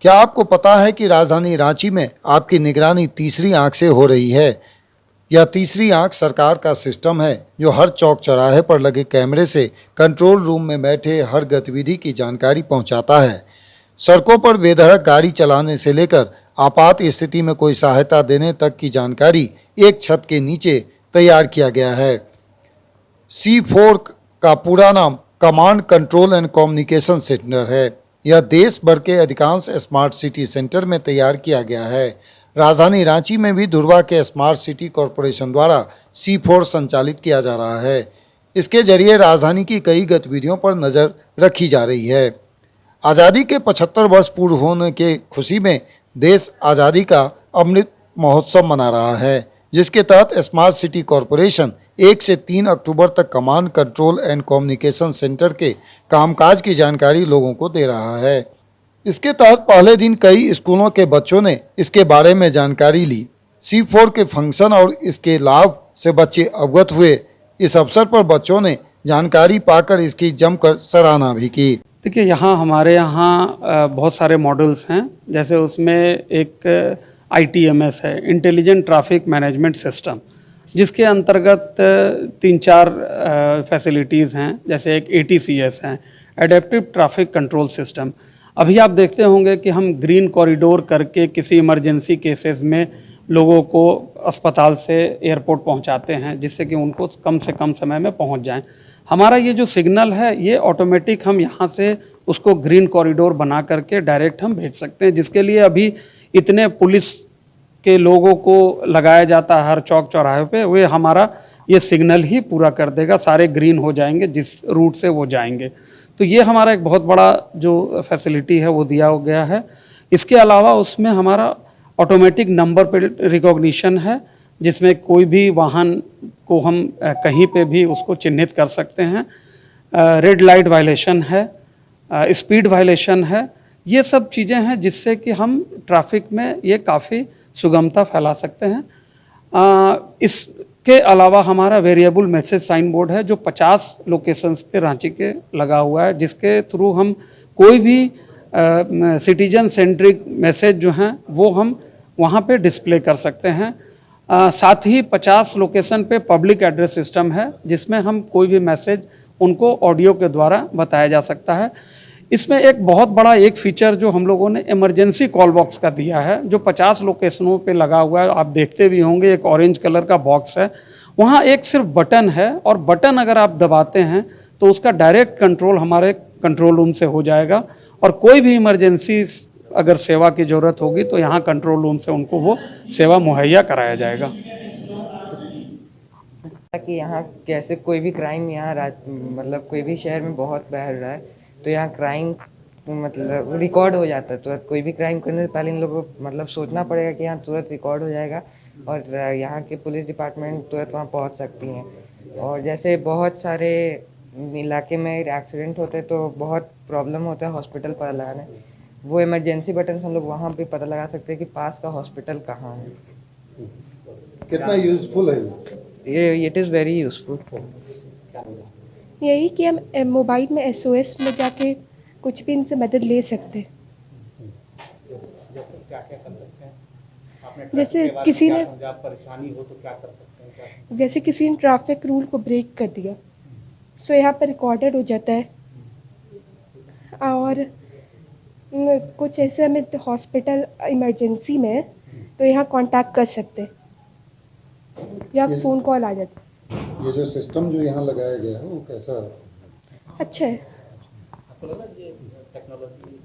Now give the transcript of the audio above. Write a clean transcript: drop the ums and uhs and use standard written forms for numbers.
क्या आपको पता है कि राजधानी रांची में आपकी निगरानी तीसरी आंख से हो रही है? यह तीसरी आंख सरकार का सिस्टम है जो हर चौक चौराहे पर लगे कैमरे से कंट्रोल रूम में बैठे हर गतिविधि की जानकारी पहुंचाता है। सड़कों पर बेधड़क गाड़ी चलाने से लेकर आपात स्थिति में कोई सहायता देने तक की जानकारी एक छत के नीचे तैयार किया गया है। C4 का पूरा नाम command control and communication centre है। यह देश भर के अधिकांश स्मार्ट सिटी सेंटर में तैयार किया गया है। राजधानी रांची में भी धुर्वा के स्मार्ट सिटी कॉरपोरेशन द्वारा C4 संचालित किया जा रहा है। इसके जरिए राजधानी की कई गतिविधियों पर नज़र रखी जा रही है। आज़ादी के 75 वर्ष पूर्व होने के खुशी में देश आज़ादी का अमृत महोत्सव मना रहा है, जिसके तहत स्मार्ट सिटी कॉरपोरेशन 1 से 3 अक्टूबर तक command control and communication centre के कामकाज की जानकारी लोगों को दे रहा है। इसके तहत पहले दिन कई स्कूलों के बच्चों ने इसके बारे में जानकारी ली। C4 के फंक्शन और इसके लाभ से बच्चे अवगत हुए। इस अवसर पर बच्चों ने जानकारी पाकर इसकी जमकर सराहना भी की। देखिए, हमारे यहाँ बहुत सारे मॉडल्स हैं। जैसे उसमें एक ITMS है, इंटेलिजेंट ट्रैफिक मैनेजमेंट सिस्टम, जिसके अंतर्गत 3-4 फैसिलिटीज़ हैं। जैसे एक ATCS है, एडेप्टिव ट्रैफिक कंट्रोल सिस्टम। अभी आप देखते होंगे कि हम ग्रीन कॉरिडोर करके किसी इमरजेंसी केसेस में लोगों को अस्पताल से एयरपोर्ट पहुंचाते हैं, जिससे कि उनको कम से कम समय में पहुंच जाएं। हमारा ये जो सिग्नल है, ये ऑटोमेटिक हम यहाँ से उसको ग्रीन कॉरिडोर बना करके डायरेक्ट हम भेज सकते हैं, जिसके लिए अभी इतने पुलिस के लोगों को लगाया जाता है हर चौक चौराहे पे। वे हमारा ये सिग्नल ही पूरा कर देगा, सारे ग्रीन हो जाएंगे जिस रूट से वो जाएंगे। तो ये हमारा एक बहुत बड़ा जो फैसिलिटी है वो दिया गया है। इसके अलावा उसमें हमारा ऑटोमेटिक नंबर प्लेट रिकॉग्निशन है, जिसमें कोई भी वाहन को हम कहीं पे भी उसको चिन्हित कर सकते हैं। रेड लाइट वायलेशन है, स्पीड वायलेशन है। ये सब चीज़ें हैं जिससे कि हम ट्रैफिक में ये काफ़ी सुगमता फैला सकते हैं। इसके अलावा हमारा वेरिएबल मैसेज साइन बोर्ड है, जो 50 लोकेशंस पे रांची के लगा हुआ है, जिसके थ्रू हम कोई भी सिटीजन सेंट्रिक मैसेज जो हैं वो हम वहाँ पे डिस्प्ले कर सकते हैं। साथ ही 50 लोकेशन पे पब्लिक एड्रेस सिस्टम है, जिसमें हम कोई भी मैसेज उनको ऑडियो के द्वारा बताया जा सकता है। इसमें एक बहुत बड़ा एक फीचर जो हम लोगों ने इमरजेंसी कॉल बॉक्स का दिया है, जो 50 लोकेशनों पे लगा हुआ है। आप देखते भी होंगे, एक ऑरेंज कलर का बॉक्स है, वहाँ एक सिर्फ बटन है, और बटन अगर आप दबाते हैं तो उसका डायरेक्ट कंट्रोल हमारे कंट्रोल रूम से हो जाएगा, और कोई भी इमरजेंसी अगर सेवा की ज़रूरत होगी तो यहाँ कंट्रोल रूम से उनको वो सेवा मुहैया कराया जाएगा। कि यहाँ कैसे कोई भी क्राइम यहाँ मतलब कोई भी शहर में बहुत बढ़ रहा है, तो यहाँ क्राइम मतलब रिकॉर्ड हो जाता है तुरंत। कोई भी क्राइम करने से पहले इन लोगों को मतलब सोचना पड़ेगा कि यहाँ तुरंत रिकॉर्ड हो जाएगा, और यहाँ के पुलिस डिपार्टमेंट तुरंत वहाँ पहुँच सकती हैं। और जैसे बहुत सारे इलाके में एक्सीडेंट होते हैं तो बहुत प्रॉब्लम होता है हॉस्पिटल पता लगाने। वो इमरजेंसी बटन हम लोग वहाँ पे पता लगा सकते हैं कि पास का हॉस्पिटल कहाँ है। कितना यूजफुल है ये? It is very useful. यही कि हम मोबाइल में SOS में जाके कुछ भी इनसे मदद ले सकते हैं। जैसे किसी ने परेशानी हो तो क्या कर सकते हैं? जैसे किसी ने ट्रैफिक रूल को ब्रेक कर दिया, सो यहाँ पर रिकॉर्डेड हो जाता है। और कुछ ऐसे हमें हॉस्पिटल इमरजेंसी में तो यहाँ कांटेक्ट कर सकते हैं, या फ़ोन कॉल आ जाता है। ये जो सिस्टम जो यहाँ लगाया गया है वो कैसा है? अच्छा है। आपको लगा ये टेक्नोलॉजी